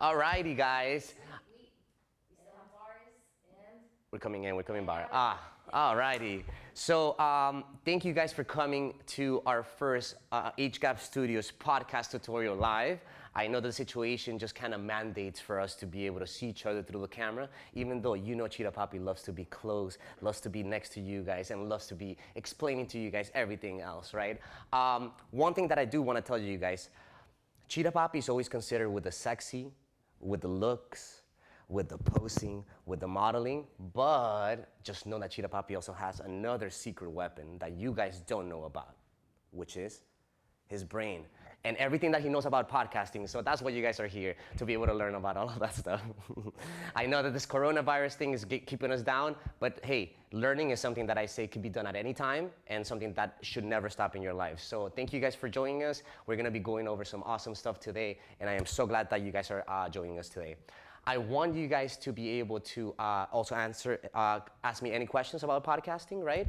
Alrighty, guys. We still have bars and We're coming in, we're coming by. Alrighty. So thank you guys for coming to our first HGAB Studios podcast tutorial live. I know the situation just kind of mandates for us to be able to see each other through the camera, even though you know Cheetah Papi loves to be close, loves to be next to you guys, and loves to be explaining to you guys everything else, right? One thing that I do want to tell you guys, Cheetah Papi is always considered with the sexy, with the looks, with the posing, with the modeling, but just know that Cheetah Papi also has another secret weapon that you guys don't know about, which is his brain and everything that he knows about podcasting. So that's why you guys are here, to be able to learn about all of that stuff. I know that this coronavirus thing is keeping us down, but hey, learning is something that I say could be done at any time and something that should never stop in your life. So thank you guys for joining us. We're gonna be going over some awesome stuff today, and I am so glad that you guys are joining us today. I want you guys to be able to also ask me any questions about podcasting, right?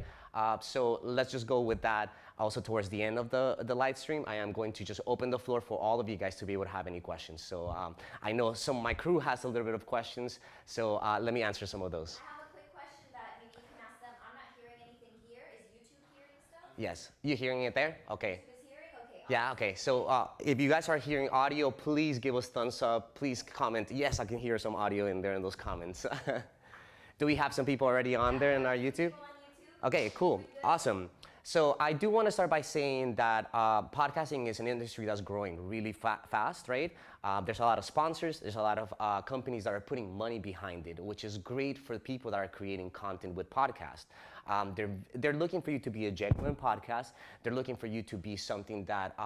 So let's just go with that. Also towards the end of the live stream, I am going to just open the floor for all of you guys to be able to have any questions. So I know some of my crew has a little bit of questions, so let me answer some of those. I have a quick question that maybe you can ask them. I'm not hearing anything here. Is YouTube hearing stuff? Yes, you hearing it there? Okay. YouTube is hearing? Okay. Yeah, okay. So if you guys are hearing audio, please give us thumbs up. Please comment. Yes, I can hear some audio in there in those comments. Do we have some people already on there in our YouTube? People on YouTube? Okay, cool. Awesome. So I do want to start by saying that podcasting is an industry that's growing really fast, right? There's a lot of sponsors, there's a lot of companies that are putting money behind it, which is great for people that are creating content with podcasts. They're looking for you to be a genuine podcast. They're looking for you to be something that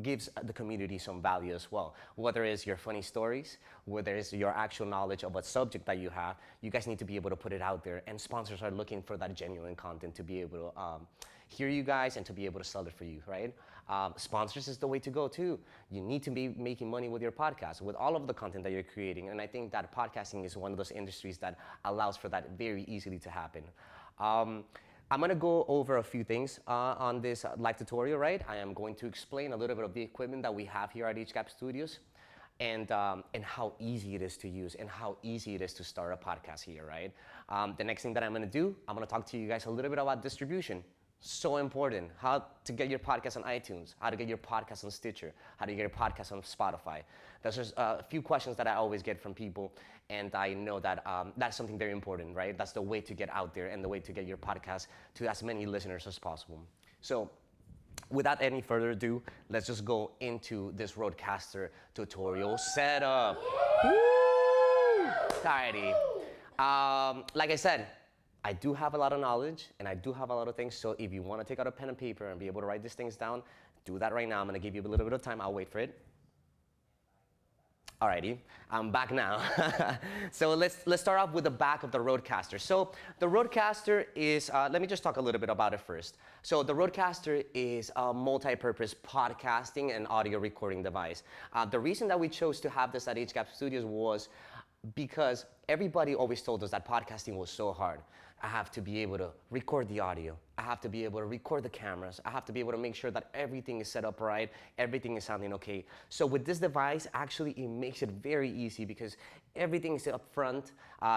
gives the community some value as well. Whether it's your funny stories, whether it's your actual knowledge of a subject that you have, you guys need to be able to put it out there, and sponsors are looking for that genuine content to be able to hear you guys and to be able to sell it for you, right? Sponsors is the way to go too. You need to be making money with your podcast, with all of the content that you're creating. And I think that podcasting is one of those industries that allows for that very easily to happen. I'm gonna go over a few things on this live tutorial, right? I am going to explain a little bit of the equipment that we have here at HGAB Studios, and how easy it is to use and how easy it is to start a podcast here, right? The next thing that I'm gonna do, I'm gonna talk to you guys a little bit about distribution. So important. How to get your podcast on iTunes, how to get your podcast on Stitcher, how to get your podcast on Spotify. There's just a few questions that I always get from people, and I know that that's something very important, right? That's the way to get out there and the way to get your podcast to as many listeners as possible. So without any further ado, let's just go into this Rodecaster tutorial setup. Alrighty. Like I said, I do have a lot of knowledge and I do have a lot of things, so if you want to take out a pen and paper and be able to write these things down, do that right now. I'm going to give you a little bit of time. I'll wait for it. Alrighty, I'm back now. So let's start off with the back of the Rodecaster. So the Rodecaster is, let me just talk a little bit about it first. So the Rodecaster is a multi-purpose podcasting and audio recording device. The reason that we chose to have this at HGAB Studios was because everybody always told us that podcasting was so hard. I have to be able to record the audio. I have to be able to record the cameras. I have to be able to make sure that everything is set up right, everything is sounding okay. So with this device, actually it makes it very easy because everything is up front.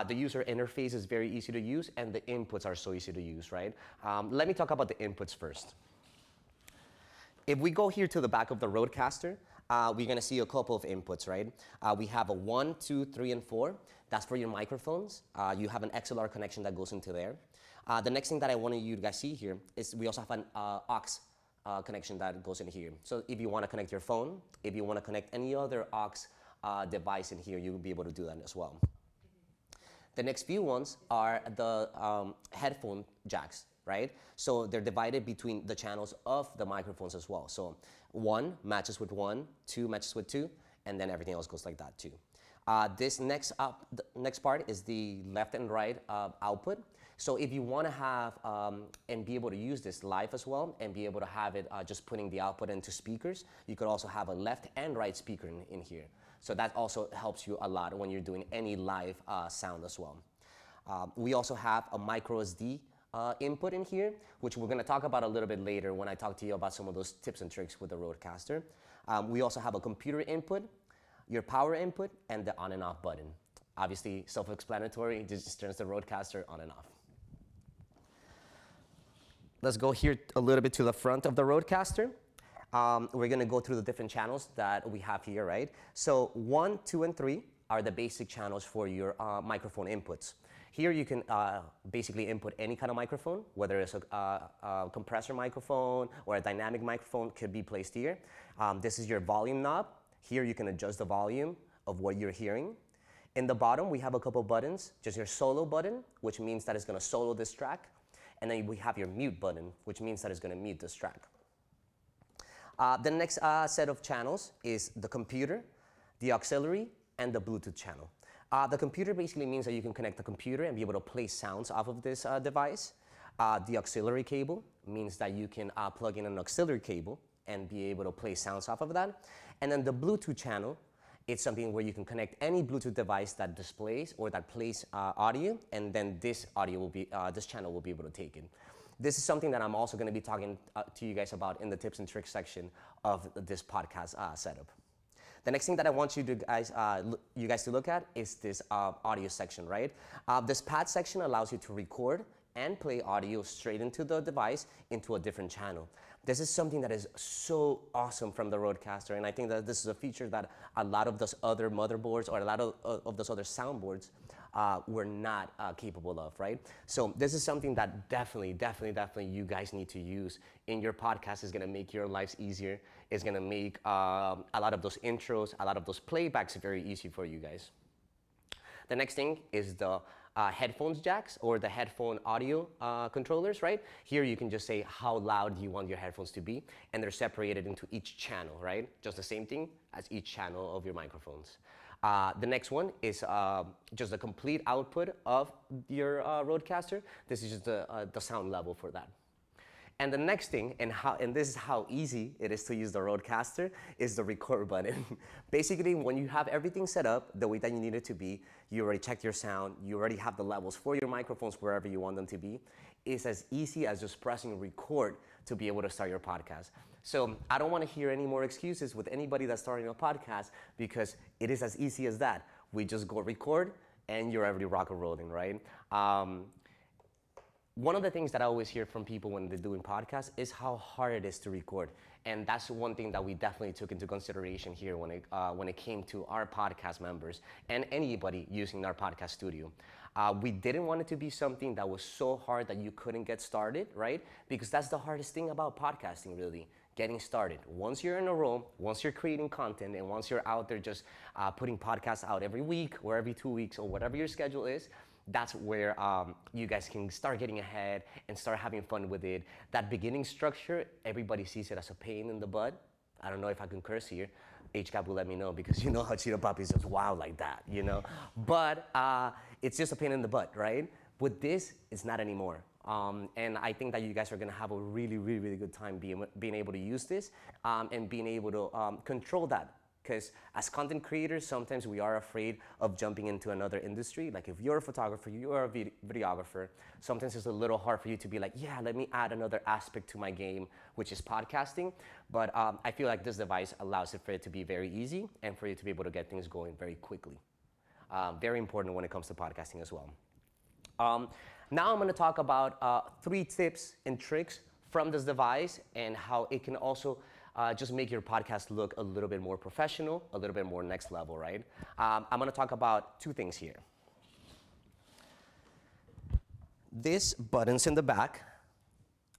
The user interface is very easy to use and the inputs are so easy to use, right? Let me talk about the inputs first. If we go here to the back of the Rodecaster, we're gonna see a couple of inputs, right? We have a 1, 2, 3, and 4. That's for your microphones. You have an XLR connection that goes into there. The next thing that I wanted you guys see here is we also have an aux connection that goes in here. So if you wanna connect your phone, if you wanna connect any other aux device in here, you will be able to do that as well. The next few ones are the headphone jacks, right? So they're divided between the channels of the microphones as well. So 1 matches with 1, 2 matches with 2, and then everything else goes like that too. This next part is the left and right output. So if you want to have and be able to use this live as well and be able to have it just putting the output into speakers, you could also have a left and right speaker in here. So that also helps you a lot when you're doing any live sound as well. We also have a micro SD input in here, which we're going to talk about a little bit later when I talk to you about some of those tips and tricks with the Rodecaster. We also have a computer input. your power input, and the on and off button. Obviously, self-explanatory, this just turns the Rodecaster on and off. Let's go here a little bit to the front of the Rodecaster. We're gonna go through the different channels that we have here, right? So 1, 2, and 3 are the basic channels for your microphone inputs. Here you can basically input any kind of microphone, whether it's a compressor microphone or a dynamic microphone could be placed here. This is your volume knob. Here you can adjust the volume of what you're hearing. In the bottom, we have a couple buttons, just your solo button, which means that it's gonna solo this track. And then we have your mute button, which means that it's gonna mute this track. The next set of channels is the computer, the auxiliary, and the Bluetooth channel. The computer basically means that you can connect the computer and be able to play sounds off of this device. The auxiliary cable means that you can plug in an auxiliary cable and be able to play sounds off of that. And then the Bluetooth channel, it's something where you can connect any Bluetooth device that displays or that plays audio, and then this audio will be, this channel will be able to take it. This is something that I'm also going to be talking to you guys about in the tips and tricks section of this podcast setup. The next thing that I want you guys to look at is this audio section, right? This pad section allows you to record and play audio straight into the device into a different channel. This is something that is so awesome from the Rodecaster, and I think that this is a feature that a lot of those other motherboards or a lot of those other soundboards were not capable of, right? So this is something that definitely you guys need to use in your podcast. Is gonna make your lives easier. It's gonna make a lot of those intros, a lot of those playbacks very easy for you guys. The next thing is the headphones jacks or the headphone audio controllers, right? Here you can just say how loud you want your headphones to be, and they're separated into each channel, right? Just the same thing as each channel of your microphones. The next one is just the complete output of your Rodecaster. This is just the sound level for that. And the next thing, and this is how easy it is to use the Rodecaster, is the record button. Basically, when you have everything set up the way that you need it to be, you already checked your sound, you already have the levels for your microphones wherever you want them to be. It's as easy as just pressing record to be able to start your podcast. So I don't want to hear any more excuses with anybody that's starting a podcast, because it is as easy as that. We just go record and you're already rock and rolling, right? One of the things that I always hear from people when they're doing podcasts is how hard it is to record. And that's one thing that we definitely took into consideration here when it came to our podcast members and anybody using our podcast studio. We didn't want it to be something that was so hard that you couldn't get started, right? Because that's the hardest thing about podcasting, really, getting started. Once you're in a row, once you're creating content, and once you're out there just putting podcasts out every week or every 2 weeks or whatever your schedule is, that's where you guys can start getting ahead and start having fun with it. That beginning structure, everybody sees it as a pain in the butt. I don't know if I can curse here. HGAB will let me know, because you know how Cheetah Papi is just wild like that, you know? But it's just a pain in the butt, right? With this, it's not anymore. And I think that you guys are gonna have a really good time being able to use this and being able to control that. Because as content creators, sometimes we are afraid of jumping into another industry. Like if you're a photographer, you are a videographer, sometimes it's a little hard for you to be like, yeah, let me add another aspect to my game, which is podcasting. But I feel like this device allows it for it to be very easy and for you to be able to get things going very quickly. Very important when it comes to podcasting as well. Now I'm gonna talk about 3 tips and tricks from this device and how it can also just make your podcast look a little bit more professional, a little bit more next level, right? I'm gonna talk about 2 things here. These buttons in the back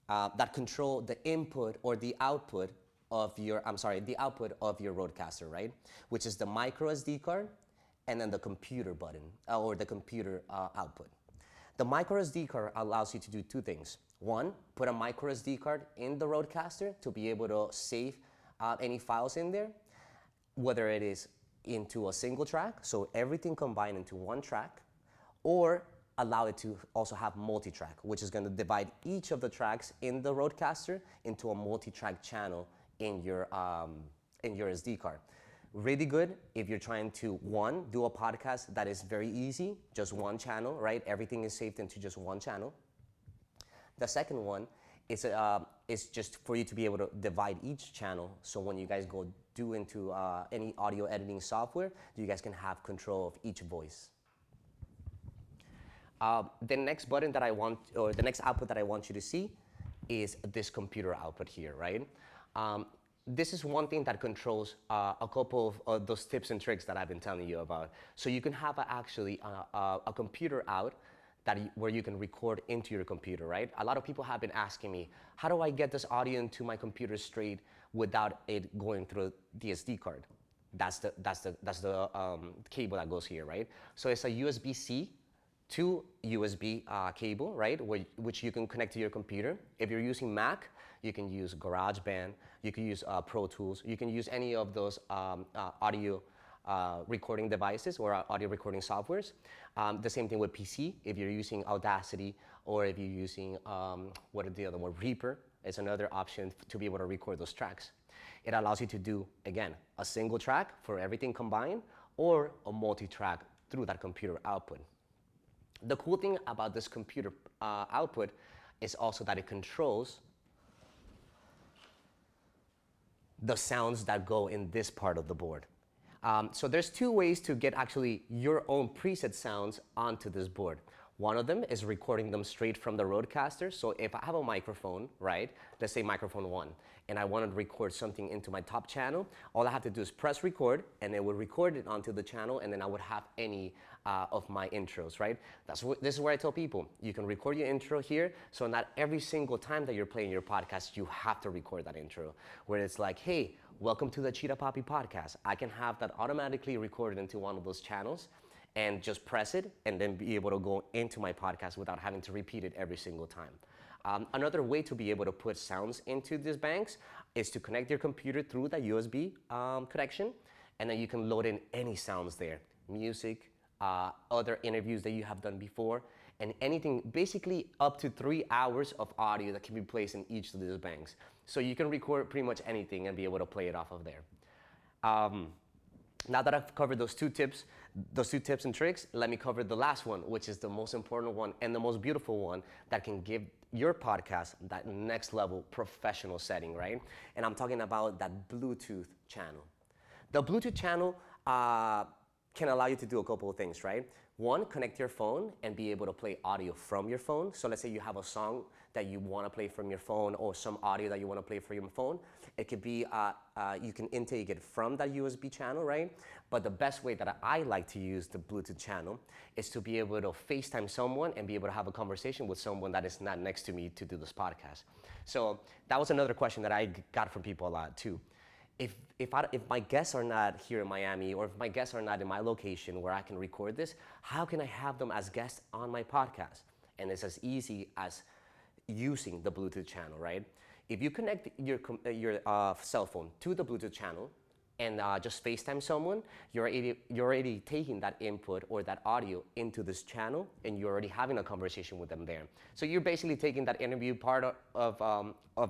that control the input or the output of your, the output of your Rodecaster, right? Which is the micro SD card and then the computer button or the computer output. The micro SD card allows you to do 2 things. 1, put a micro SD card in the Rodecaster to be able to save any files in there, whether it is into a single track, so everything combined into 1 track, or allow it to also have multi-track, which is going to divide each of the tracks in the Rodecaster into a multi-track channel in your SD card. Really good if you're trying to, 1, do a podcast that is very easy, just 1 channel, right? Everything is saved into just 1 channel. The second one is just for you to be able to divide each channel, so when you guys go do into any audio editing software, you guys can have control of each voice. The next button that I want, or the next output that I want you to see is this computer output here, right? This is one thing that controls a couple of those tips and tricks that I've been telling you about. So you can have actually a computer out where you can record into your computer, right? A lot of people have been asking me, how do I get this audio into my computer straight without it going through the SD card? That's the cable that goes here, right? So it's a USB-C to USB cable, right? Which you can connect to your computer. If you're using Mac, you can use GarageBand, you can use Pro Tools, you can use any of those audio recording devices or audio recording softwares. The same thing with PC. If you're using Audacity or if you're using, what is the other one? Reaper is another option to be able to record those tracks. It allows you to do, again, a single track for everything combined or a multi-track through that computer output. The cool thing about this computer output is also that it controls the sounds that go in this part of the board. So there's two ways to get actually your own preset sounds onto this board. One of them is recording them straight from the Rodecaster. So if I have a microphone, right, let's say microphone 1, and I want to record something into my top channel, all I have to do is press record, and it will record it onto the channel, and then I would have any of my intros, right? This is where I tell people, you can record your intro here, so not every single time that you're playing your podcast, you have to record that intro, where it's like, hey, welcome to the Cheetah Poppy podcast. I can have that automatically recorded into one of those channels, and just press it and then be able to go into my podcast without having to repeat it every single time. Another way to be able to put sounds into these banks is to connect your computer through that USB connection, and then you can load in any sounds there, music, other interviews that you have done before, and anything, basically up to 3 hours of audio that can be placed in each of these banks. So you can record pretty much anything and be able to play it off of there. Now that I've covered those two tips and tricks, let me cover the last one, which is the most important one and the most beautiful one that can give your podcast that next level professional setting, right? And I'm talking about that Bluetooth channel. The Bluetooth channel can allow you to do a couple of things, right? One, connect your phone and be able to play audio from your phone. So let's say you have a song that you want to play from your phone or some audio that you want to play from your phone. It could be, you can intake it from that USB channel, right? But the best way that I like to use the Bluetooth channel is to be able to FaceTime someone and be able to have a conversation with someone that is not next to me to do this podcast. So that was another question that I got from people a lot too. If my guests are not here in Miami, or if my guests are not in my location where I can record this, how can I have them as guests on my podcast? And it's as easy as using the Bluetooth channel, right? If you connect your cell phone to the Bluetooth channel and just FaceTime someone, you're already taking that input or that audio into this channel, and you're already having a conversation with them there. So you're basically taking that interview part of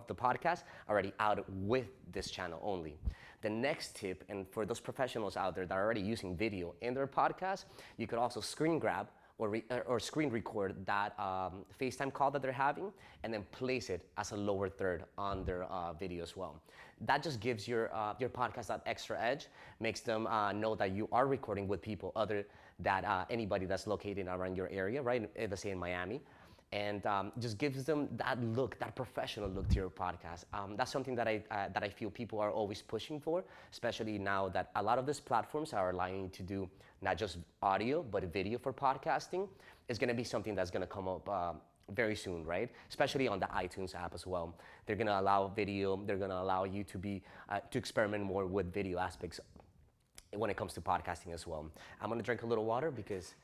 the podcast already out with this channel only. The next tip, and for those professionals out there that are already using video in their podcast, you could also screen grab or screen record that FaceTime call that they're having, and then place it as a lower third on their video as well. That just gives your podcast that extra edge, makes them know that you are recording with people other than anybody that's located around your area, right? Let's say in Miami. And just gives them that look, that professional look to your podcast. That's something that I feel people are always pushing for, especially now that a lot of these platforms are allowing you to do not just audio, but video for podcasting. It's gonna be something that's gonna come up very soon, right? Especially on the iTunes app as well. They're gonna allow video, they're gonna allow you to be, to experiment more with video aspects when it comes to podcasting as well. I'm gonna drink a little water because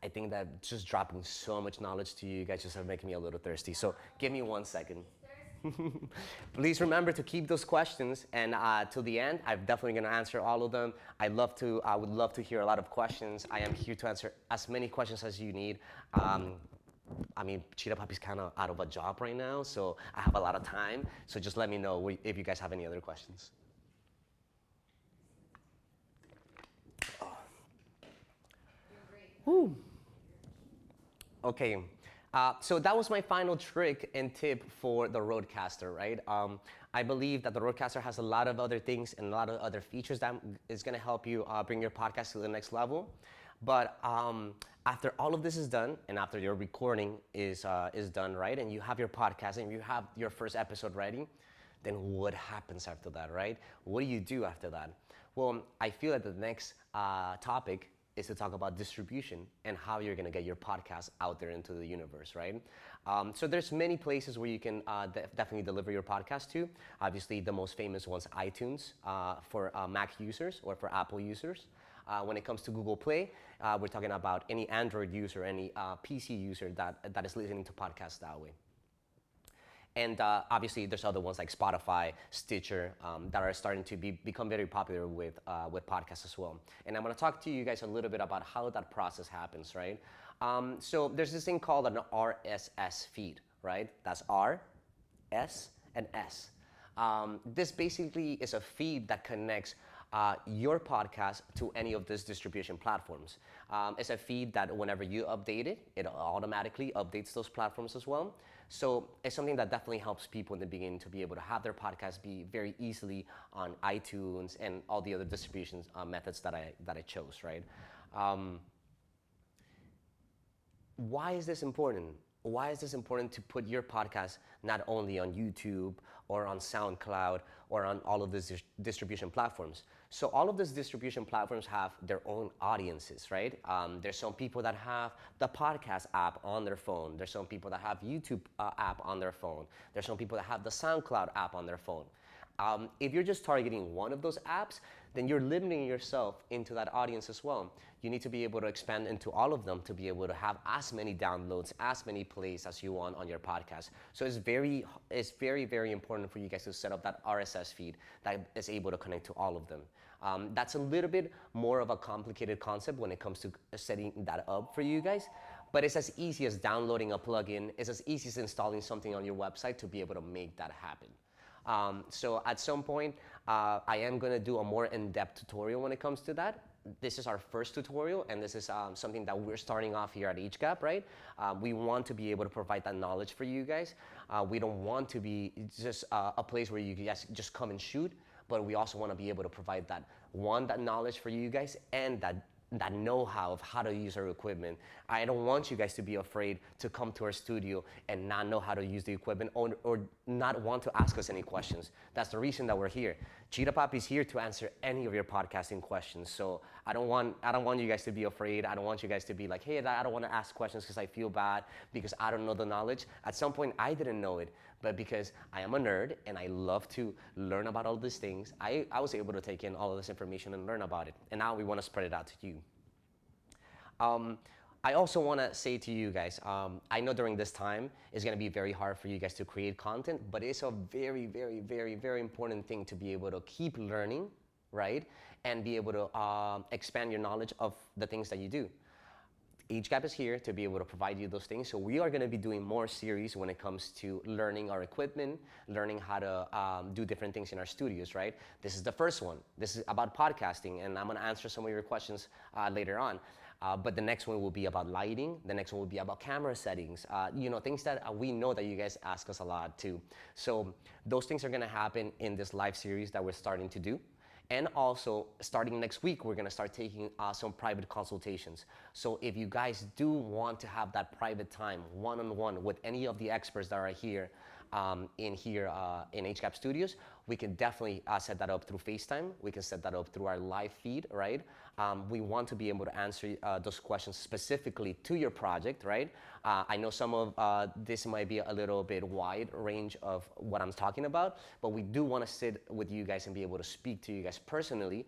I think that just dropping so much knowledge to you guys just are making me a little thirsty. So give me 1 second. Please remember to keep those questions, and till the end, I'm definitely gonna answer all of them. I would love to hear a lot of questions. I am here to answer as many questions as you need. I mean, Cheetah Poppy's kind of out of a job right now, so I have a lot of time. So just let me know if you guys have any other questions. Woo. Okay, so that was my final trick and tip for the Rodecaster, right? I believe that the Rodecaster has a lot of other things and a lot of other features that is going to help you bring your podcast to the next level. But after all of this is done, and after your recording is done, right, and you have your podcast and you have your first episode ready, then what happens after that, right? What do you do after that? Well, I feel that the next topic is to talk about distribution and how you're gonna get your podcast out there into the universe, right? So there's many places where you can definitely deliver your podcast to. Obviously, the most famous one's iTunes for Mac users or for Apple users. When it comes to Google Play, we're talking about any Android user, any PC user that is listening to podcasts that way. And obviously, there's other ones like Spotify, Stitcher, that are starting to become very popular with podcasts as well. And I'm going to talk to you guys a little bit about how that process happens, right? So there's this thing called an RSS feed, right? That's R, S, and S. This basically is a feed that connects your podcast to any of these distribution platforms. It's a feed that whenever you update it, it automatically updates those platforms as well. So it's something that definitely helps people in the beginning to be able to have their podcast be very easily on iTunes and all the other distribution methods that I chose, right? Why is this important? Why is this important to put your podcast not only on YouTube or on SoundCloud or on all of these distribution platforms? So all of these distribution platforms have their own audiences, right? There's some people that have the podcast app on their phone. There's some people that have YouTube app on their phone. There's some people that have the SoundCloud app on their phone. If you're just targeting one of those apps, then you're limiting yourself into that audience as well. You need to be able to expand into all of them to be able to have as many downloads, as many plays as you want on your podcast. So it's very, very important for you guys to set up that RSS feed that is able to connect to all of them. That's a little bit more of a complicated concept when it comes to setting that up for you guys. But it's as easy as downloading a plugin. It's as easy as installing something on your website to be able to make that happen. So at some point, I am going to do a more in-depth tutorial when it comes to that. This is our first tutorial, and this is something that we're starting off here at HGAB, right? We want to be able to provide that knowledge for you guys. We don't want to be just a place where you guys just come and shoot, but we also want to be able to provide that knowledge for you guys and that know-how of how to use our equipment. I don't want you guys to be afraid to come to our studio and not know how to use the equipment or not want to ask us any questions. That's the reason that we're here. Cheetah Pop is here to answer any of your podcasting questions. So I don't want you guys to be afraid. I don't want you guys to be like, hey, I don't want to ask questions because I feel bad because I don't know the knowledge. At some point, I didn't know it, but because I am a nerd and I love to learn about all these things, I was able to take in all of this information and learn about it. And now we want to spread it out to you. I also want to say to you guys, I know during this time it's going to be very hard for you guys to create content, but it's a very, very, very, very important thing to be able to keep learning, right? And be able to expand your knowledge of the things that you do. HGAB is here to be able to provide you those things. So we are going to be doing more series when it comes to learning our equipment, learning how to do different things in our studios, right? This is the first one. This is about podcasting, and I'm going to answer some of your questions later on. But the next one will be about lighting. The next one will be about camera settings. Things that we know that you guys ask us a lot too. So those things are going to happen in this live series that we're starting to do. And also, starting next week, we're going to start taking some private consultations. So if you guys do want to have that private time, one-on-one with any of the experts that are here in HGAB Studios, we can definitely set that up through FaceTime. We can set that up through our live feed, right? We want to be able to answer those questions specifically to your project, right? I know some of this might be a little bit wide range of what I'm talking about, but we do want to sit with you guys and be able to speak to you guys personally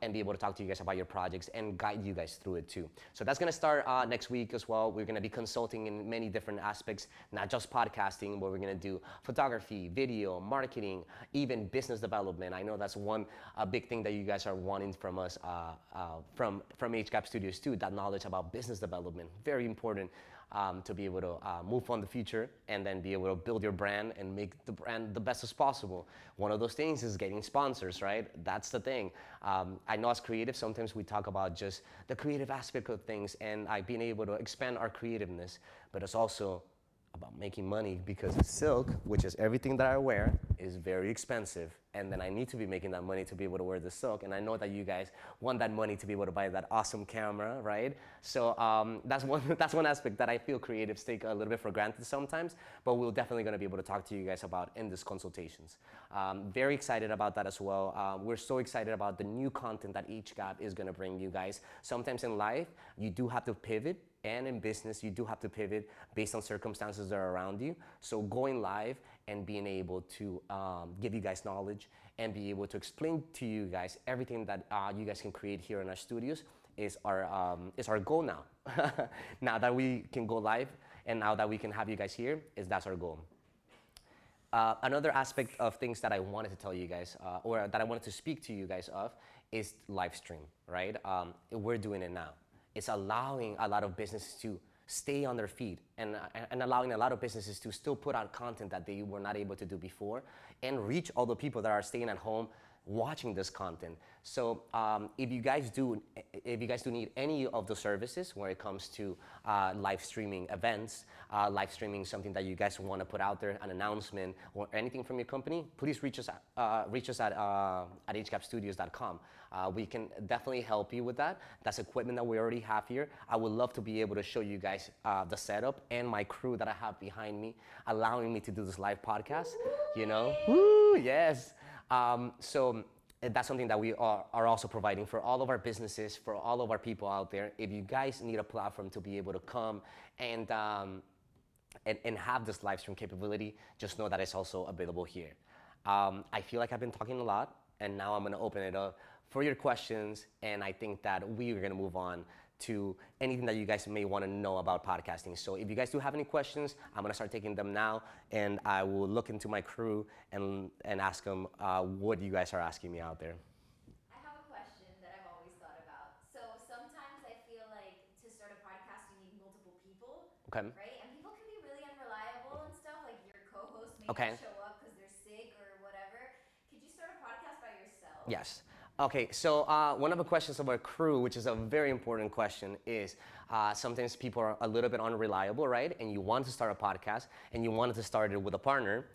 and be able to talk to you guys about your projects and guide you guys through it too. So that's going to start next week as well. We're going to be consulting in many different aspects, not just podcasting, but we're going to do photography, video, marketing, even business development. I know that's one big thing that you guys are wanting from us, from HGAB Studios too, that knowledge about business development. Very important. To be able to move on the future and then be able to build your brand and make the brand the best as possible. One of those things is getting sponsors, right? That's the thing. I know as creatives, sometimes we talk about just the creative aspect of things and being able to expand our creativeness, but it's also about making money because silk, which is everything that I wear, is very expensive. And then I need to be making that money to be able to wear the silk. And I know that you guys want that money to be able to buy that awesome camera, right? So that's one aspect that I feel creatives take a little bit for granted sometimes, but we're definitely going to be able to talk to you guys about in these consultations. Very excited about that as well. We're so excited about the new content that HGAB is going to bring you guys. Sometimes in life, you do have to pivot, and in business, you do have to pivot based on circumstances that are around you. So going live and being able to give you guys knowledge and be able to explain to you guys everything that you guys can create here in our studios is our goal now. Now that we can go live and now that we can have you guys here, that's our goal. Another aspect of things that I wanted to tell you guys, or that I wanted to speak to you guys of, is live stream, right? We're doing it now. It's allowing a lot of businesses to stay on their feet and allowing a lot of businesses to still put out content that they were not able to do before and reach all the people that are staying at home watching this content. So if you guys do need any of the services when it comes to live streaming events, live streaming something that you guys want to put out there, an announcement or anything from your company, please reach us at hgabstudios.com. We can definitely help you with that. That's equipment that we already have here. I would love to be able to show you guys the setup and my crew that I have behind me, allowing me to do this live podcast. You know, woo, yes. So that's something that we are also providing for all of our businesses, for all of our people out there. If you guys need a platform to be able to come and have this live stream capability, just know that it's also available here. I feel like I've been talking a lot, and now I'm going to open it up for your questions, and I think that we are going to move on to anything that you guys may want to know about podcasting. So if you guys do have any questions, I'm going to start taking them now, and I will look into my crew and ask them what you guys are asking me out there. I have a question that I've always thought about. So sometimes I feel like to start a podcast, you need multiple people, Okay. right? And people can be really unreliable and stuff. Like your co-host may Okay. not show up because they're sick or whatever. Could you start a podcast by yourself? Yes. Okay, so one of the questions of our crew, which is a very important question, is sometimes people are a little bit unreliable, right? And you want to start a podcast and you wanted to start it with a partner.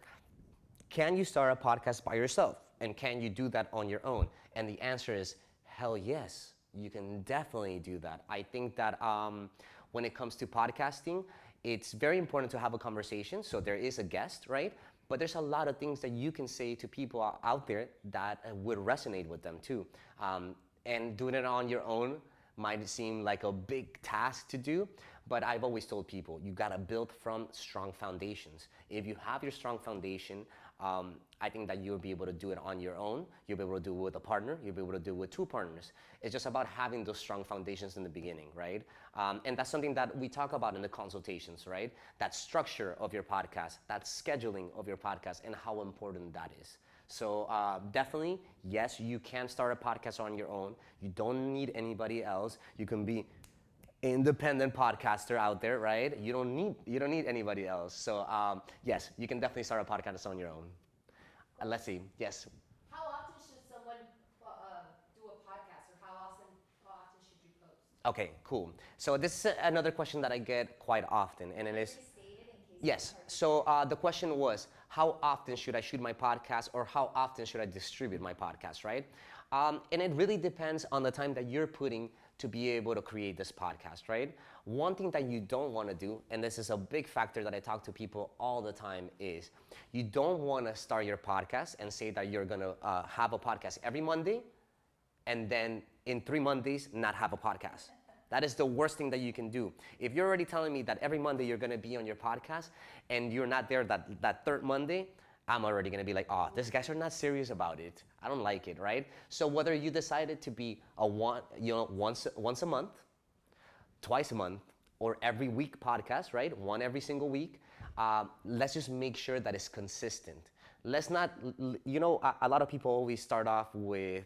Can you start a podcast by yourself? And can you do that on your own? And the answer is hell yes. You can definitely do that. I think that when it comes to podcasting, it's very important to have a conversation. So there is a guest, right? But there's a lot of things that you can say to people out there that would resonate with them too. And doing it on your own might seem like a big task to do, but I've always told people, you gotta build from strong foundations. If you have your strong foundation, I think that you'll be able to do it on your own. You'll be able to do it with a partner. You'll be able to do it with two partners. It's just about having those strong foundations in the beginning, right? And that's something that we talk about in the consultations, right? That structure of your podcast, that scheduling of your podcast, and how important that is. So definitely, yes, you can start a podcast on your own. You don't need anybody else. You can be independent podcaster out there, right? You don't need anybody else. So yes, you can definitely start a podcast on your own. Let's see. Yes. How often should someone do a podcast, or how often should you post? Okay, cool. So this is another question that I get quite often, and it is. Yes. So the question was, how often should I shoot my podcast, or how often should I distribute my podcast, right? And it really depends on the time that you're putting to be able to create this podcast, right? One thing that you don't want to do, and this is a big factor that I talk to people all the time, is you don't want to start your podcast and say that you're going to have a podcast every Monday, and then in 3 Mondays not have a podcast. That is the worst thing that you can do. If you're already telling me that every Monday you're going to be on your podcast and you're not there that third Monday, I'm already going to be like, oh, these guys are not serious about it. I don't like it, right? So whether you decided to be once a month, twice a month, or every week podcast, right? One every single week. Let's just make sure that it's consistent. Let's not, a lot of people always start off with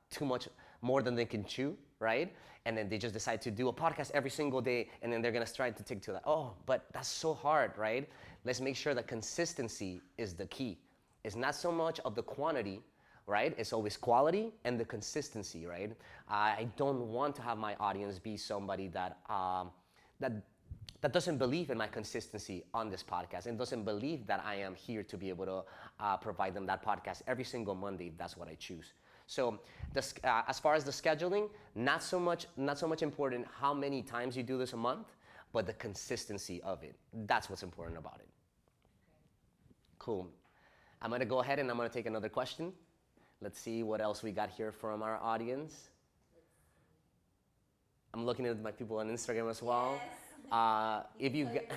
too much more than they can chew, right? And then they just decide to do a podcast every single day, and then they're gonna try to take to that. Oh, but that's so hard, right? Let's make sure that consistency is the key. It's not so much of the quantity, right? It's always quality and the consistency, right? I don't want to have my audience be somebody that that doesn't believe in my consistency on this podcast and doesn't believe that I am here to be able to provide them that podcast every single Monday. That's what I choose. So as far as the scheduling, not so much important how many times you do this a month, but the consistency of it. That's what's important about it. Cool. I'm gonna go ahead and I'm gonna take another question. Let's see what else we got here from our audience. I'm looking at my people on Instagram as well. If you Back and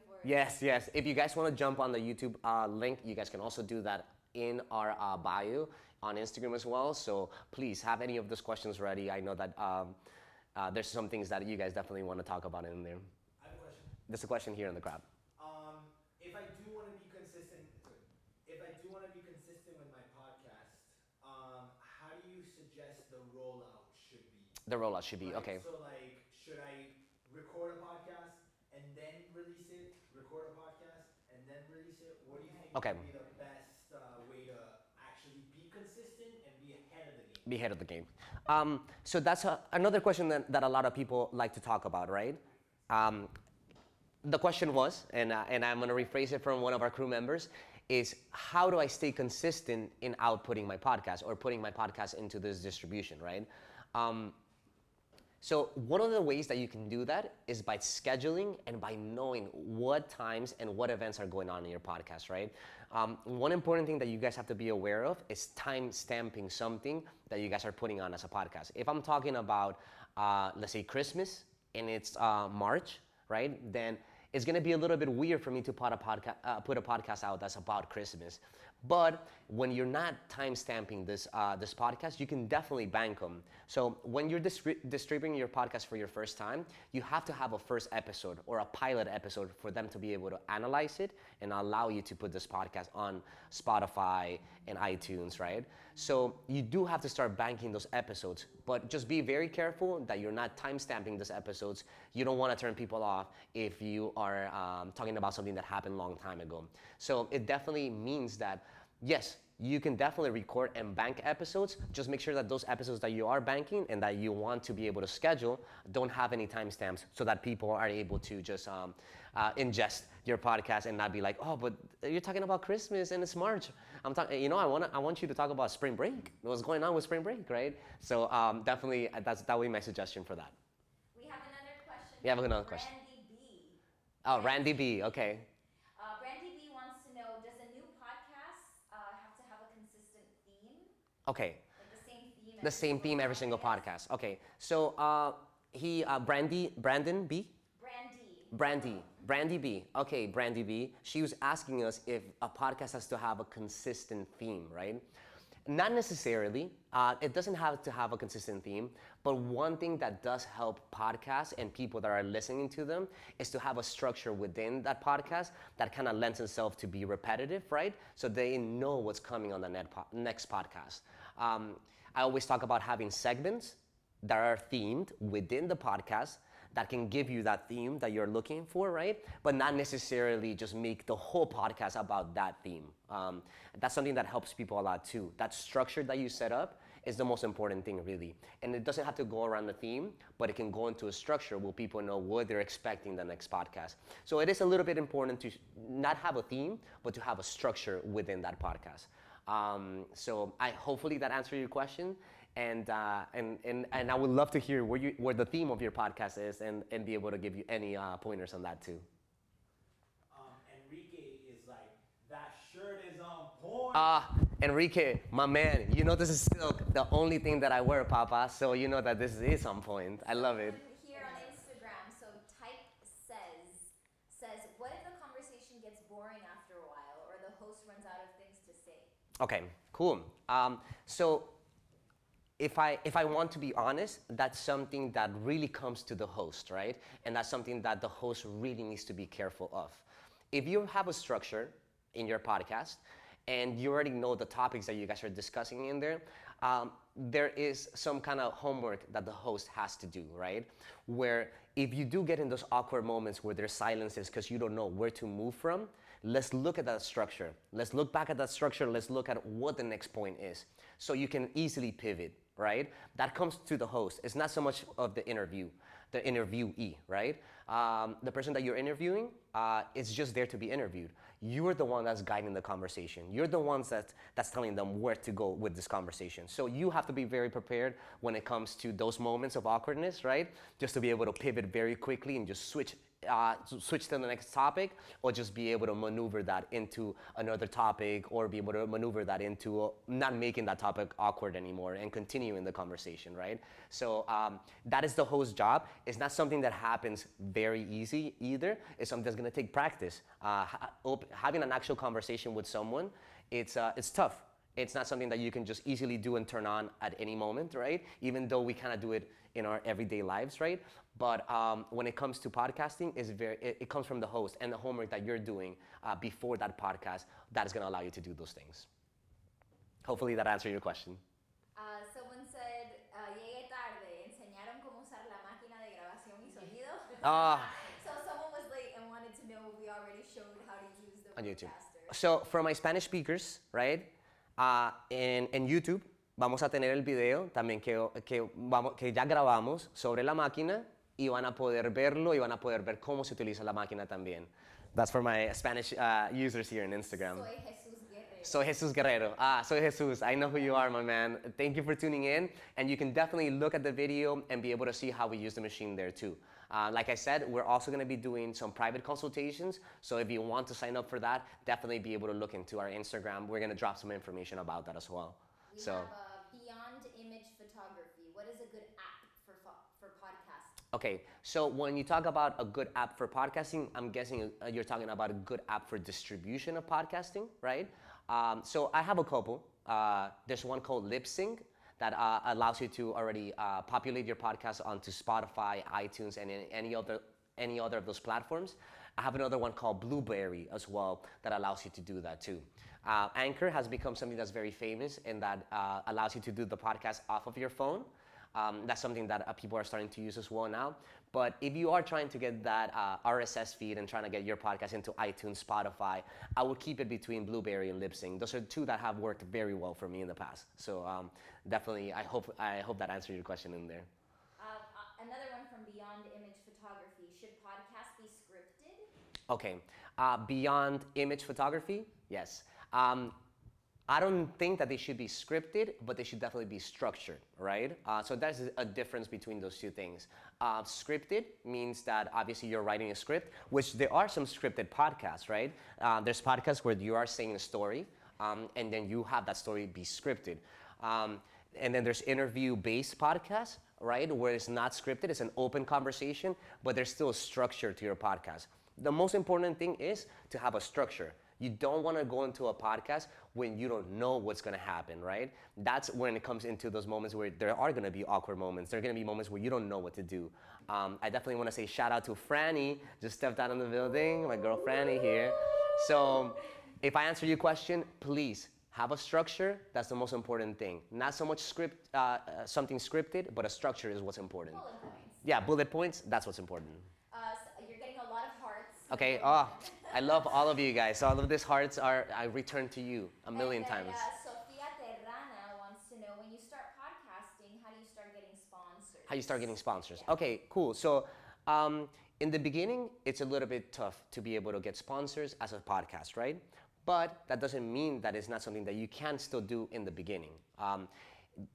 forth. yes, if you guys want to jump on the YouTube link, you guys can also do that in our bio on Instagram as well. So please have any of those questions ready. I know that there's some things that you guys definitely want to talk about in there. I have a question. There's a question here in the crowd. If I do want to be consistent, with my podcast, how do you suggest the rollout should be? The rollout should be, Right? okay. So like, should I record a podcast and then release it? Record a podcast and then release it? What do you think Okay. would be the best way to actually be consistent and be ahead of the game? Be ahead of the game. So that's another question that a lot of people like to talk about, right? The question was, and I'm going to rephrase it from one of our crew members, is how do I stay consistent in outputting my podcast or putting my podcast into this distribution, right? So one of the ways that you can do that is by scheduling and by knowing what times and what events are going on in your podcast, right? One important thing that you guys have to be aware of is time stamping something that you guys are putting on as a podcast. If I'm talking about, let's say Christmas and it's March, right? Then it's gonna be a little bit weird for me to put a podcast out that's about Christmas. But when you're not time stamping this podcast, you can definitely bank them. So when you're distributing your podcast for your first time, you have to have a first episode or a pilot episode for them to be able to analyze it and allow you to put this podcast on Spotify and iTunes, right? So you do have to start banking those episodes, but just be very careful that you're not time stamping those episodes. You don't want to turn people off if you are talking about something that happened a long time ago. So it definitely means that, yes, you can definitely record and bank episodes. Just make sure that those episodes that you are banking and that you want to be able to schedule don't have any timestamps so that people are able to just ingest your podcast and not be like, oh, but you're talking about Christmas and it's March. I'm talking, I want you to talk about spring break. What's going on with spring break, right? So definitely, that would be my suggestion for that. We have another question. We have from another question. Randy B. Oh, Randy B, okay. Randy B wants to know, does a new podcast have to have a consistent theme? Okay. Like the same theme? The same theme every single podcast. Okay, so Brandon B? Brandy B. Okay, Brandy B. She was asking us if a podcast has to have a consistent theme, right? Not necessarily. It doesn't have to have a consistent theme, but one thing that does help podcasts and people that are listening to them is to have a structure within that podcast that kind of lends itself to be repetitive, right? So they know what's coming on the next podcast. I always talk about having segments that are themed within the podcast that can give you that theme that you're looking for, right? But not necessarily just make the whole podcast about that theme. That's something that helps people a lot too. That structure that you set up is the most important thing, really. And it doesn't have to go around the theme, but it can go into a structure where people know what they're expecting the next podcast. So it is a little bit important to not have a theme, but to have a structure within that podcast. So hopefully that answered your question. And I would love to hear where the theme of your podcast is and be able to give you any pointers on that too. Enrique is like, that shirt is on point. Enrique, my man, you know this is still the only thing that I wear, Papa, so you know that this is on point. I love it. Here on Instagram, so Type says, what if the conversation gets boring after a while or the host runs out of things to say? Okay, cool. So if I want to be honest, that's something that really comes to the host, right? And that's something that the host really needs to be careful of. If you have a structure in your podcast and you already know the topics that you guys are discussing in there, there is some kind of homework that the host has to do, right? Where if you do get in those awkward moments where there's silences because you don't know where to move from, let's look at that structure. Let's look back at that structure. Let's look at what the next point is. So you can easily pivot, right? That comes to the host. It's not so much of the interview. the interviewee, right? The person that you're interviewing is just there to be interviewed. You're the one that's guiding the conversation. You're the ones that's telling them where to go with this conversation. So you have to be very prepared when it comes to those moments of awkwardness, right? Just to be able to pivot very quickly and just switch to the next topic, or just be able to maneuver that into another topic, or be able to maneuver that into not making that topic awkward anymore and continuing the conversation, right? So that is the host's job. It's not something that happens very easy either. It's something that's going to take practice. Having an actual conversation with someone, it's tough. It's not something that you can just easily do and turn on at any moment, right? Even though we kind of do it in our everyday lives, right? But when it comes to podcasting, it comes from the host and the homework that you're doing before that podcast that is going to allow you to do those things. Hopefully that answered your question. Someone said, llegué tarde, enseñaron cómo usar la máquina de grabación y sonido. So someone was late and wanted to know if we already showed how to use the On YouTube. Rodecaster. So for my Spanish speakers, right, en YouTube vamos a tener el video también que ya grabamos sobre la máquina, y van a poder verlo y van a poder ver cómo se utiliza la máquina también. That's for my Spanish users here in Instagram. Soy Jesús Guerrero. Soy Jesús Guerrero. Soy Jesús. I know who you are, my man. Thank you for tuning in. And you can definitely look at the video and be able to see how we use the machine there too. Like I said, we're also going to be doing some private consultations. So if you want to sign up for that, definitely be able to look into our Instagram. We're going to drop some information about that as well. We have Beyond Image Photography. What is a good app for podcasts? Okay, so when you talk about a good app for podcasting, I'm guessing you're talking about a good app for distribution of podcasting, right? So I have a couple. There's one called LipSync that allows you to already populate your podcast onto Spotify, iTunes, and any other of those platforms. I have another one called Blueberry as well that allows you to do that too. Anchor has become something that's very famous, and that allows you to do the podcast off of your phone. That's something that people are starting to use as well now. But if you are trying to get that RSS feed and trying to get your podcast into iTunes, Spotify, I would keep it between Blueberry and LipSync. Those are two that have worked very well for me in the past. So definitely, I hope that answered your question in there. Another one from Beyond Image Photography. Should podcasts be scripted? Okay, beyond image photography, yes. I don't think that they should be scripted, but they should definitely be structured, right? So there's a difference between those two things. Scripted means that obviously you're writing a script, which there are some scripted podcasts, right? There's podcasts where you are saying a story, and then you have that story be scripted. And then there's interview-based podcasts, right? Where it's not scripted, it's an open conversation, but there's still a structure to your podcast. The most important thing is to have a structure. You don't want to go into a podcast when you don't know what's going to happen, right? That's when it comes into those moments where there are going to be awkward moments. There are going to be moments where you don't know what to do. I definitely want to say shout out to Franny, just stepped out in the building, my girl Franny here. So if I answer your question, please have a structure. That's the most important thing. Not so much something scripted, but a structure is what's important. Bullet points. Yeah, bullet points, that's what's important. So you're getting a lot of hearts. Okay, I love all of you guys. All of these hearts I return to you a million times. Sofia Terrana wants to know, when you start podcasting, how do you start getting sponsors? How you start getting sponsors. Yeah. Okay, cool. So in the beginning, it's a little bit tough to be able to get sponsors as a podcast, right? But that doesn't mean that it's not something that you can still do in the beginning.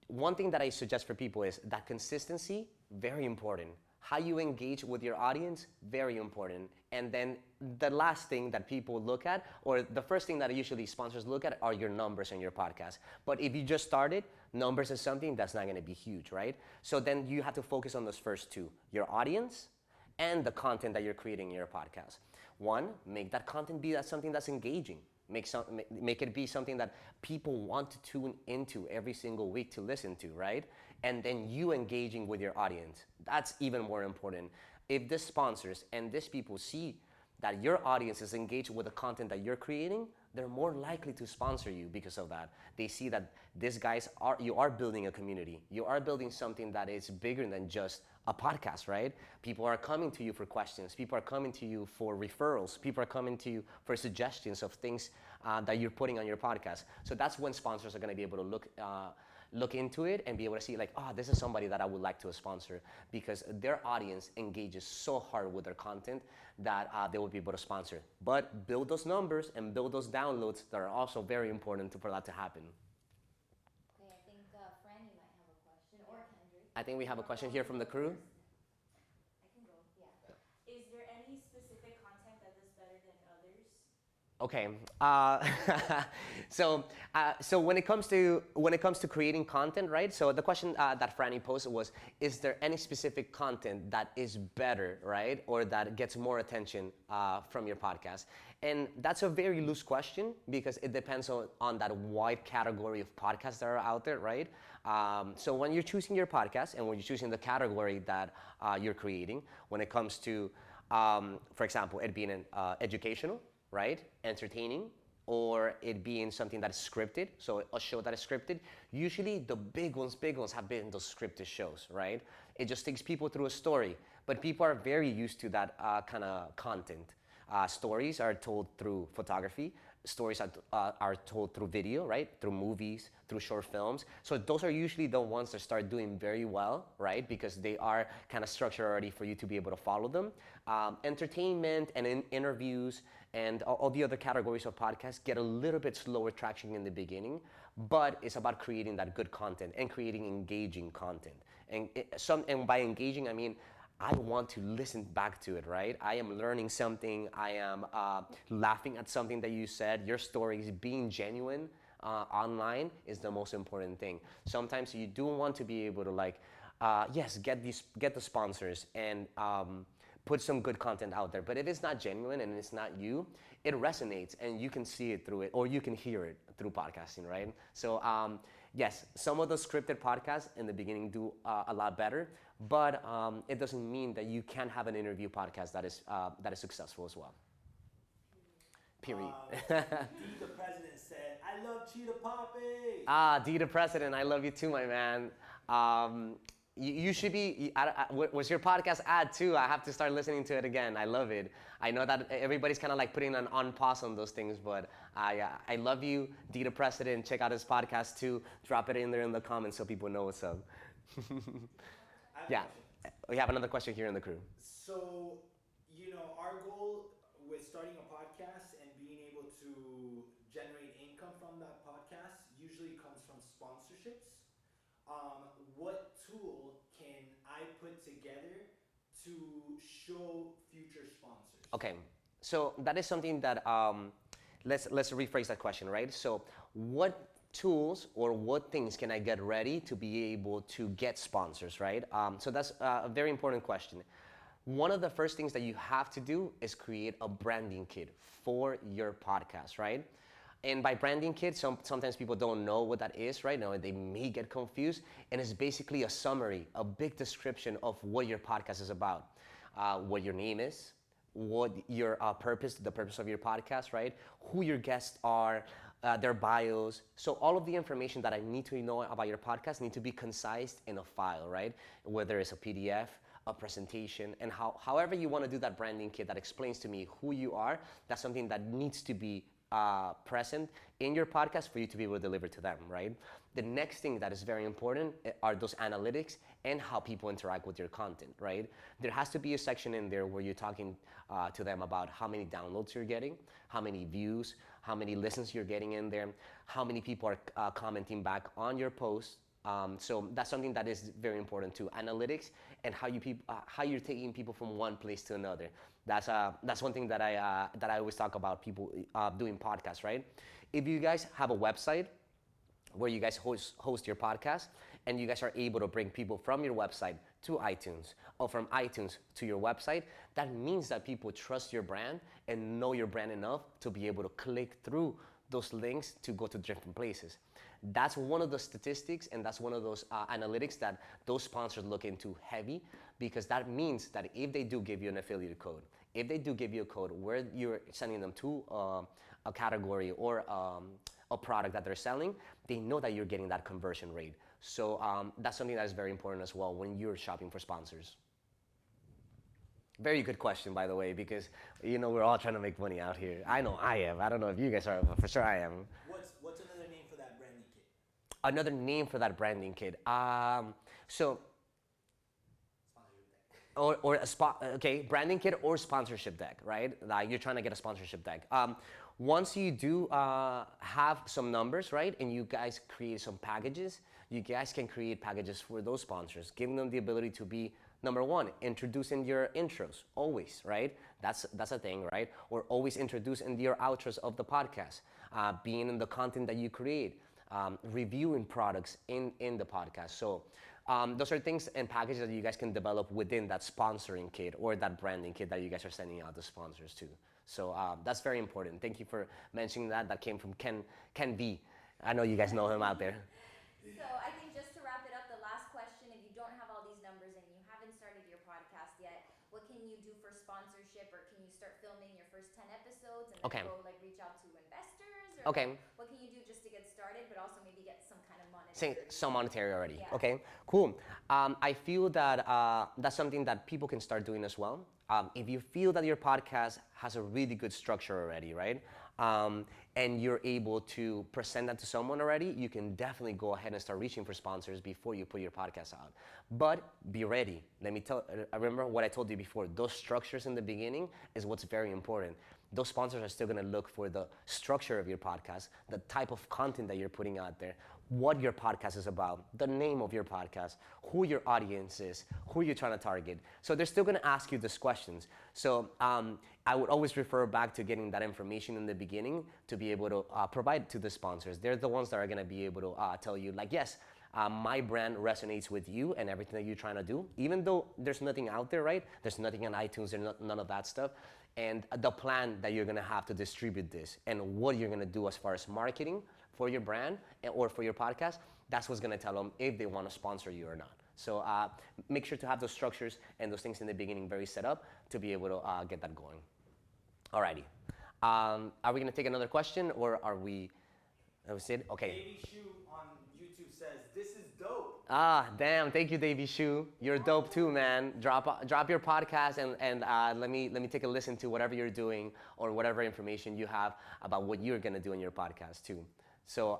One thing that I suggest for people is that consistency, very important. How you engage with your audience, very important. And then the last thing that people look at, or the first thing that usually sponsors look at, are your numbers in your podcast. But if you just started, numbers is something that's not going to be huge, right? So then you have to focus on those first two, your audience and the content that you're creating in your podcast. One, make that content be something that's engaging. Make it be something that people want to tune into every single week to listen to, right? And then you engaging with your audience. That's even more important. If the sponsors and these people see that your audience is engaged with the content that you're creating, they're more likely to sponsor you because of that. They see that you are building a community. You are building something that is bigger than just a podcast, right? People are coming to you for questions. People are coming to you for referrals. People are coming to you for suggestions of things that you're putting on your podcast. So that's when sponsors are going to be able to look into it and be able to see like, oh, this is somebody that I would like to sponsor, because their audience engages so hard with their content that they will be able to sponsor. But build those numbers and build those downloads that are also very important for that to happen. Okay, I think Franny might have a question, or Kendrick. I think we have a question here from the crew. I can go. Yeah. Is there any specific content that does better than others? Okay, so when it comes to creating content, right? So the question that Franny posed was, is there any specific content that is better, right, or that gets more attention from your podcast? And that's a very loose question, because it depends on that wide category of podcasts that are out there, right? So when you're choosing your podcast and when you're choosing the category that you're creating, when it comes to, for example, it being educational, right, entertaining, or it being something that is scripted, so a show that is scripted, usually the big ones have been those scripted shows, right? It just takes people through a story, but people are very used to that kind of content. Stories are told through photography. Stories are told through video, right? Through movies, through short films. So those are usually the ones that start doing very well, right? Because they are kind of structured already for you to be able to follow them. Entertainment and interviews and all the other categories of podcasts get a little bit slower traction in the beginning, but it's about creating that good content and creating engaging content. And by engaging, I mean, I want to listen back to it, right? I am learning something. I am laughing at something that you said. Your story is being genuine online is the most important thing. Sometimes you do want to be able to like, yes, get the sponsors and put some good content out there. But if it's not genuine and it's not you, it resonates and you can see it through it, or you can hear it through podcasting, right? So yes, some of those scripted podcasts in the beginning do a lot better, but it doesn't mean that you can't have an interview podcast that is successful as well. Period. D the president said, "I love Cheetah Poppy." D the president, I love you too, my man. You should be. Was your podcast ad too? I have to start listening to it again. I love it. I know that everybody's kind of like putting an on pause on those things, but I love you, D the president. Check out his podcast too. Drop it in there in the comments so people know what's up. Yeah, we have another question here in the crew. So, our goal with starting a podcast and being able to generate income from that podcast usually comes from sponsorships. What tool can I put together to show future sponsors? Okay, so that is something that let's rephrase that question, right? So what tools or what things can I get ready to be able to get sponsors, right? So that's a very important question. One of the first things that you have to do is create a branding kit for your podcast, right? And by branding kit, sometimes people don't know what that is, right? Now they may get confused, and it's basically a summary, a big description of what your podcast is about, what your name is, what your the purpose of your podcast, right? Who your guests are, their bios. So all of the information that I need to know about your podcast need to be concised in a file, right? Whether it's a PDF, a presentation, and however you want to do that branding kit that explains to me who you are, that's something that needs to be present in your podcast for you to be able to deliver to them, right? The next thing that is very important are those analytics and how people interact with your content, right? There has to be a section in there where you're talking to them about how many downloads you're getting, how many views, how many listens you're getting in there, how many people are commenting back on your posts. So that's something that is very important too. Analytics and how you're taking people from one place to another. That's one thing that I always talk about people doing podcasts, right? If you guys have a website where you guys host your podcast and you guys are able to bring people from your website to iTunes or from iTunes to your website, that means that people trust your brand and know your brand enough to be able to click through those links to go to different places. That's one of the statistics and that's one of those analytics that those sponsors look into heavy, because that means that if they do give you an affiliate code, if they do give you a code where you're sending them to a category or a product that they're selling, they know that you're getting that conversion rate. So that's something that is very important as well when you're shopping for sponsors. Very good question, by the way, because we're all trying to make money out here. I know I am. I don't know if you guys are, but for sure I am. What's another name for that branding kit? Another name for that branding kit. So or a spot, okay, branding kit or sponsorship deck, right? Like you're trying to get a sponsorship deck. Once you do have some numbers, right, and you guys create some packages, you guys can create packages for those sponsors, giving them the ability to be number one, introducing your intros always, right? That's a thing, right? Or always introduce in your outros of the podcast, being in the content that you create, reviewing products in the podcast. So those are things and packages that you guys can develop within that sponsoring kit or that branding kit that you guys are sending out to sponsors too. So that's very important. Thank you for mentioning that. That came from Ken V. I know you guys know him out there. So I think just to wrap it up, the last question, if you don't have all these numbers and you haven't started your podcast yet, what can you do for sponsorship, or can you start filming your first 10 episodes and then go like reach out to investors? Or what can you do just to get started, but also maybe get some kind of monetary? Some monetary already. Yeah. Okay, cool. I feel that that's something that people can start doing as well. If you feel that your podcast has a really good structure already, right? And you're able to present that to someone already, you can definitely go ahead and start reaching for sponsors before you put your podcast out. But be ready. Remember what I told you before, those structures in the beginning is what's very important. Those sponsors are still gonna look for the structure of your podcast, the type of content that you're putting out there, what your podcast is about, the name of your podcast, who your audience is, who you're trying to target. So they're still gonna ask you these questions. So I would always refer back to getting that information in the beginning to be able to provide to the sponsors. They're the ones that are gonna be able to tell you like, yes, my brand resonates with you and everything that you're trying to do, even though there's nothing out there, right? There's nothing on iTunes, there's none of that stuff. And the plan that you're gonna have to distribute this and what you're gonna do as far as marketing for your brand or for your podcast, that's what's gonna tell them if they wanna sponsor you or not. So make sure to have those structures and those things in the beginning very set up to be able to get that going. Alrighty. Are we gonna take another question or are we, that was it? Okay. Davey Shu on YouTube says, this is dope. Damn, thank you, Davey Shu. You're dope too, man. Drop your podcast and let me take a listen to whatever you're doing or whatever information you have about what you're gonna do in your podcast too. So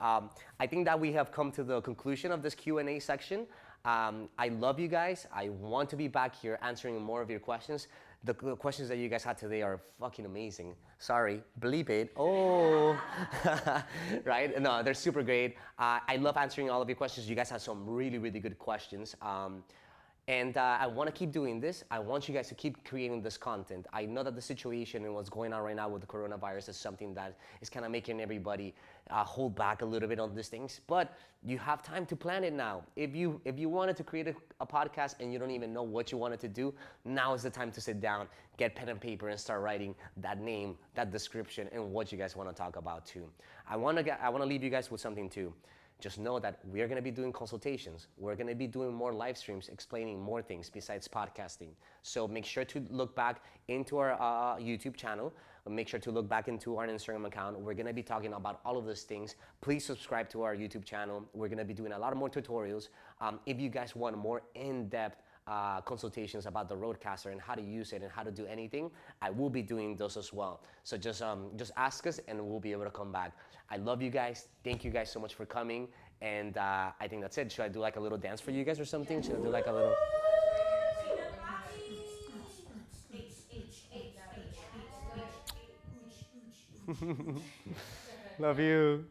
I think that we have come to the conclusion of this Q&A section. I love you guys. I want to be back here answering more of your questions. The questions that you guys had today are fucking amazing. Sorry, bleep it. Oh, right? No, they're super great. I love answering all of your questions. You guys had some really, really good questions. And I want to keep doing this. I want you guys to keep creating this content. I know that the situation and what's going on right now with the coronavirus is something that is kind of making everybody hold back a little bit on these things. But you have time to plan it now. If you wanted to create a podcast and you don't even know what you wanted to do, now is the time to sit down, get pen and paper, and start writing that name, that description, and what you guys want to talk about too. I want to leave you guys with something too. Just know that we're going to be doing consultations. We're going to be doing more live streams, explaining more things besides podcasting. So make sure to look back into our YouTube channel. Make sure to look back into our Instagram account. We're going to be talking about all of those things. Please subscribe to our YouTube channel. We're going to be doing a lot more tutorials. If you guys want more in-depth consultations about the Rodecaster and how to use it and how to do anything, I will be doing those as well. So just ask us and we'll be able to come back. I love you guys. Thank you guys so much for coming. And I think that's it. Should I do like a little dance for you guys or something? Should I do like a little? Love you.